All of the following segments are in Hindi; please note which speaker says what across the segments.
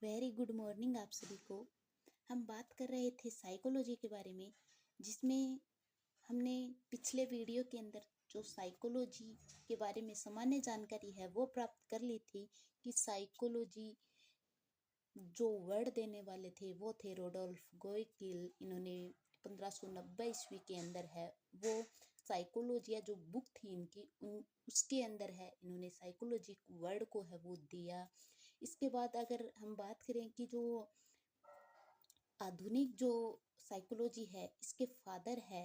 Speaker 1: वेरी गुड मॉर्निंग आप सभी को। हम बात कर रहे थे साइकोलॉजी के बारे में, जिसमें हमने पिछले वीडियो के अंदर जो साइकोलॉजी के बारे में सामान्य जानकारी है वो प्राप्त कर ली थी कि साइकोलॉजी जो वर्ड देने वाले थे वो थे रोडोल्फ गोएकिल। इन्होंने 1590 ईस्वी के अंदर है वो साइकोलॉजी या जो बुक थी इनकी उसके अंदर है इन्होंने साइकोलॉजी वर्ड को है वो दिया। इसके बाद अगर हम बात करें कि जो आधुनिक जो साइकोलॉजी है इसके फादर है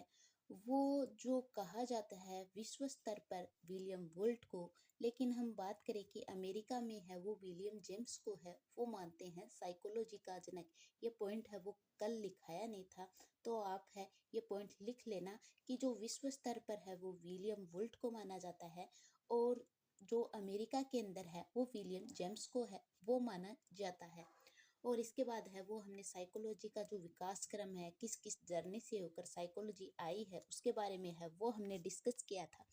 Speaker 1: वो जो कहा जाता है विश्व स्तर पर विलियम वोल्ट को, लेकिन हम बात करें कि अमेरिका में है वो विलियम जेम्स को है वो मानते हैं साइकोलॉजी का जनक। ये पॉइंट है वो कल लिखाया नहीं था, तो आप है ये पॉइंट लिख लेना कि जो विश्व स्तर पर है वो विलियम वोल्ट को माना जाता है और जो अमेरिका के अंदर है वो विलियम जेम्स को है वो माना जाता है। और इसके बाद है वो हमने साइकोलॉजी का जो विकास क्रम है किस किस जर्नी से होकर साइकोलॉजी आई है उसके बारे में है वो हमने डिस्कस किया था।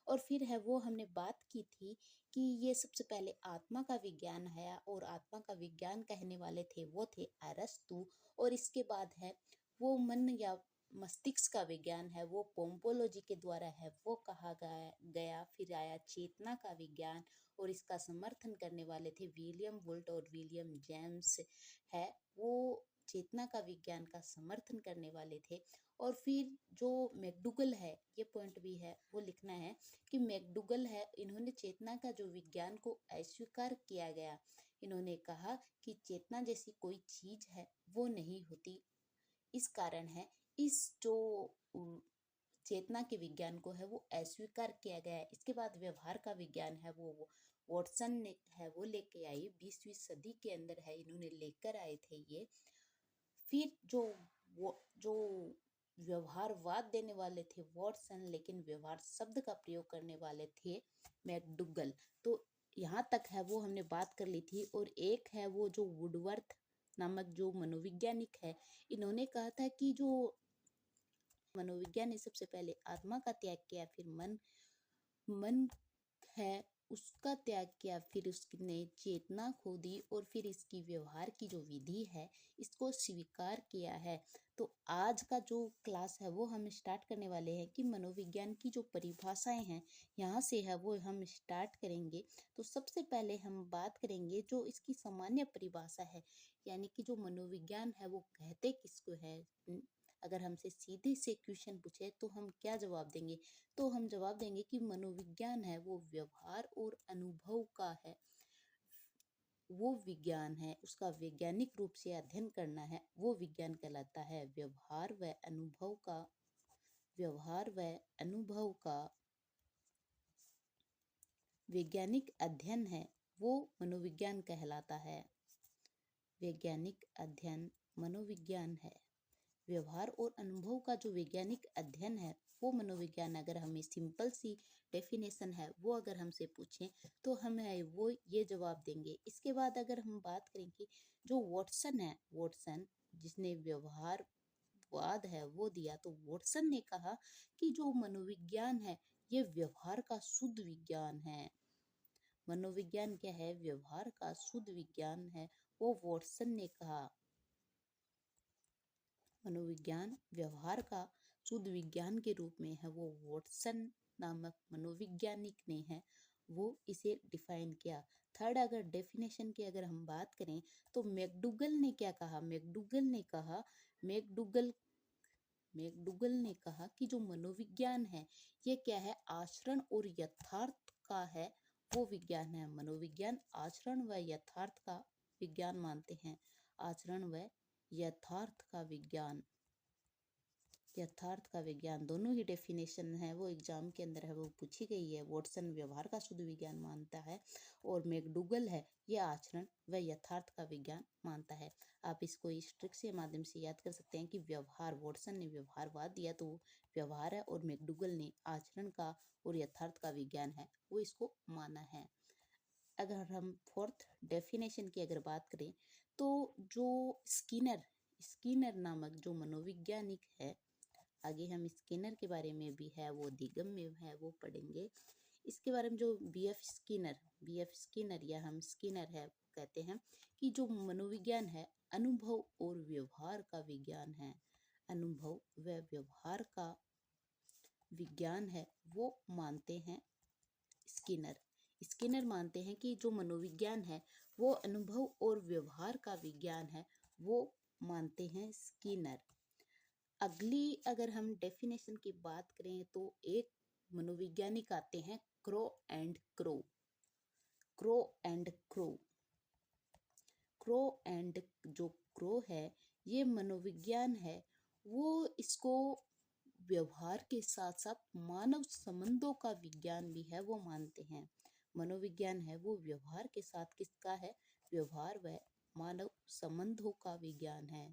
Speaker 1: और फिर है वो हमने बात की थी कि ये सबसे पहले आत्मा का विज्ञान है और आत्मा का विज्ञान कहने वाले थे वो थे अरस्तु। और इसके बाद है वो मन या मस्तिष्क का विज्ञान है वो पोम्पोलॉजी के द्वारा है वो कहा गया। फिर आया चेतना का विज्ञान और इसका समर्थन करने वाले थे विलियम वोल्ट और विलियम जेम्स है वो चेतना का विज्ञान का समर्थन करने वाले थे। और फिर जो मैकडूगल है ये पॉइंट भी है वो लिखना है कि मैकडूगल है इन्होंने चेतना का जो विज्ञान को अस्वीकार किया गया। इन्होंने कहा कि चेतना जैसी कोई चीज है वो नहीं होती, इस कारण है इस जो चेतना के विज्ञान को है वो अस्वीकार किया गया है। इसके बाद व्यवहार का विज्ञान है वो वॉटसन ने है वो लेके आई 20वीं सदी के अंदर है इन्होंने लेकर आए थे ये। फिर जो व्यवहारवाद देने वाले थे वॉटसन, लेकिन व्यवहार शब्द का प्रयोग करने वाले थे मैकडूगल। तो यहाँ तक है वो हमने बात कर ली थी। और एक है वो जो वुडवर्थ नामक जो मनोवैज्ञानिक है, इन्होंने कहा था कि जो मनोविज्ञान ने सबसे पहले आत्मा का त्याग किया, फिर मन है उसका त्याग किया, फिर उसने चेतना खो दी और फिर इसकी व्यवहार की जो विधि है इसको स्वीकार किया है। तो आज का जो क्लास है वो हम स्टार्ट करने वाले हैं कि मनोविज्ञान की जो परिभाषाएं हैं यहाँ से है वो हम स्टार्ट करेंगे। तो सबसे पहले हम बात करेंगे जो इसकी सामान्य परिभाषा है, यानी कि जो मनोविज्ञान है वो कहते किसको है। अगर हमसे सीधे से क्वेश्चन पूछे तो हम क्या जवाब देंगे, तो हम जवाब देंगे कि मनोविज्ञान है वो व्यवहार और अनुभव का है वो विज्ञान है, उसका वैज्ञानिक रूप से अध्ययन करना है वो विज्ञान कहलाता है। व्यवहार व अनुभव का वैज्ञानिक अध्ययन है वो मनोविज्ञान कहलाता है। वैज्ञानिक अध्ययन मनोविज्ञान है। व्यवहार और अनुभव का जो वैज्ञानिक अध्ययन है वो मनोविज्ञान। अगर हमें सिंपल सी डेफिनेशन है वो अगर हमसे पूछें तो हम है वो ये जवाब देंगे। इसके बाद अगर हम बात करें कि जो वॉटसन है, वॉटसन जिसने व्यवहारवाद है वो दिया, तो वॉटसन ने कहा कि जो मनोविज्ञान है ये व्यवहार का शुद्ध विज्ञान है। मनोविज्ञान क्या है? व्यवहार का शुद्ध विज्ञान है, वो वॉटसन ने कहा। मनोविज्ञान व्यवहार का शुद्ध विज्ञान के रूप में है वो वॉटसन नामक मनोवैज्ञानिक ने है वो इसे डिफाइन किया। थर्ड, अगर डेफिनेशन की अगर हम बात करें तो मैकडूगल ने क्या कहा? मैकडूगल ने कहा कि जो मनोविज्ञान है ये क्या है? आचरण और यथार्थ का है वो विज्ञान है। मनोविज्ञान आचरण व यथार्थ का विज्ञान मानते हैं। आचरण व यथार्थ का विज्ञान दोनों ही डेफिनेशन है वो एग्जाम के अंदर है वो पूछी गई है। वॉटसन व्यवहार का शुद्ध विज्ञान मानता है और मैकडूगल है ये आचरण व यथार्थ का विज्ञान मानता है। आप इसको इस ट्रिक से माध्यम से याद कर सकते हैं कि व्यवहार, वॉटसन ने व्यवहारवाद दिया तो व्यवहार है और मैकडूगल ने आचरण का और यथार्थ का विज्ञान है वो इसको माना है। अगर हम फोर्थ डेफिनेशन की अगर बात करें तो जो स्किनर नामक जो मनोवैज्ञानिक है, आगे हम स्किनर के बारे में भी है वो दिगम में है वो पढ़ेंगे। इसके बारे में जो बी एफ स्किनर या हम स्किनर है कहते हैं कि जो मनोविज्ञान है अनुभव और व्यवहार का विज्ञान है। अनुभव व व्यवहार का विज्ञान है वो मानते हैं स्किनर। स्किनर मानते हैं कि जो मनोविज्ञान है वो अनुभव और व्यवहार का विज्ञान है, वो मानते हैं स्किनर। अगली अगर हम डेफिनेशन की बात करें तो एक मनोवैज्ञानिक आते हैं crow and crow. Crow and crow crow and जो क्रो है ये मनोविज्ञान है, वो इसको व्यवहार के साथ साथ मानव संबंधों का विज्ञान भी है वो मानते हैं। मनोविज्ञान है वो व्यवहार के साथ किसका है, व्यवहार व मानव संबंधों का विज्ञान है।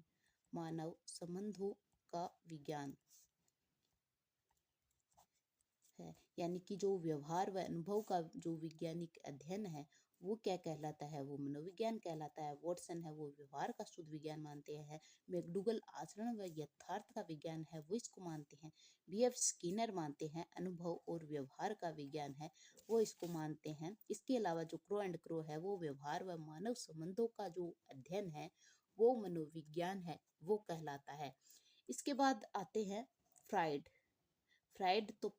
Speaker 1: मानव संबंधों का विज्ञान है, यानी कि जो व्यवहार व अनुभव का जो वैज्ञानिक अध्ययन है वो क्या कहलाता है, वो मनोविज्ञान कहलाता है। वॉटसन है वो व्यवहार का शुद्ध विज्ञान मानते हैं। मैकडूगल आचरण व यथार्थ का विज्ञान है वो इसको मानते हैं। बी.एफ. स्किनर मानते हैं अनुभव और व्यवहार का विज्ञान है, वो इसको मानते हैं। इसके अलावा जो क्रो एंड क्रो है वो व्यवहार व मानव संबंधों का जो अध्ययन है वो मनोविज्ञान है वो कहलाता है। इसके बाद आते हैं फ्राइड। फ्राइड तो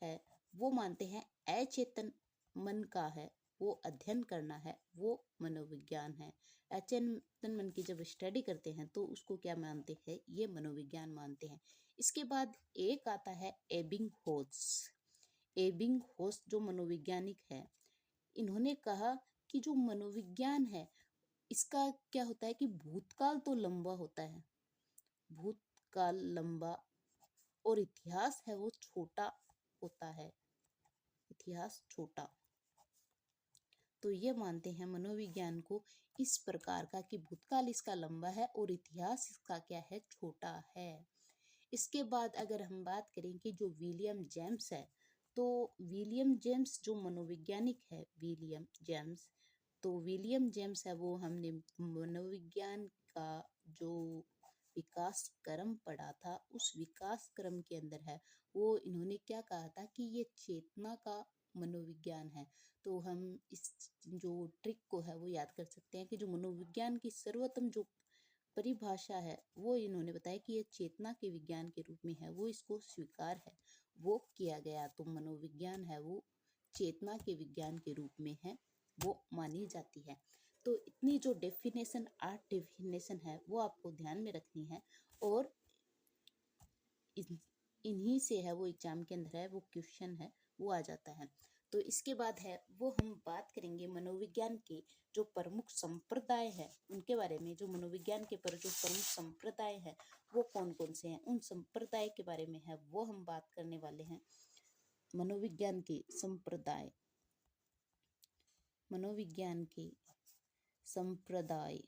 Speaker 1: है वो मानते हैं अचेतन मन का है वो अध्ययन करना है वो मनोविज्ञान है। अचेतन मन की जब स्टडी करते हैं तो उसको क्या मानते हैं, ये मनोविज्ञान मानते हैं। इसके बाद एक आता है एबिंगहोस। एबिंगहोस जो मनोवैज्ञानिक है, इन्होंने कहा कि जो मनोविज्ञान है इसका क्या होता है कि भूतकाल तो लंबा होता है, भूतकाल लंबा और इतिहास है वो छोटा होता है, इतिहास छोटा। तो ये मानते हैं मनोविज्ञान को इस प्रकार का कि भूतकाल इसका लंबा है और इतिहास इसका क्या है, छोटा है। इसके बाद अगर हम बात करें कि जो विलियम जेम्स है, तो विलियम जेम्स जो मनोवैज्ञानिक है, विलियम जेम्स, तो विलियम जेम्स है वो हमने मनोविज्ञान का जो विकास क्रम पढ़ा था उस विकास क्रम के अंदर है वो इन्होंने क्या कहा था कि ये चेतना का मनोविज्ञान है। तो हम इस जो ट्रिक को है वो याद कर सकते हैं कि जो मनोविज्ञान की सर्वोत्तम जो परिभाषा है वो इन्होंने बताया कि ये चेतना के विज्ञान के रूप में है, वो इसको स्वीकार है वो किया गया। तो मनोविज्ञान है वो चेतना के विज्ञान के रूप में है वो मानी जाती है। तो इतनी जो डेफिनेशन 8 डेफिनेशन है वो आपको ध्यान में रखनी है और इन्हीं से है वो एग्जाम के अंदर है वो क्वेश्चन है वो आ जाता है। तो इसके बाद है वो हम बात करेंगे मनोविज्ञान के जो प्रमुख संप्रदाय है उनके बारे में। जो मनोविज्ञान के पर जो प्रमुख संप्रदाय है वो कौन कौन से हैं, उन संप्रदाय के बारे में है वो हम बात करने वाले हैं। मनोविज्ञान के संप्रदाय, मनोविज्ञान के संप्रदाय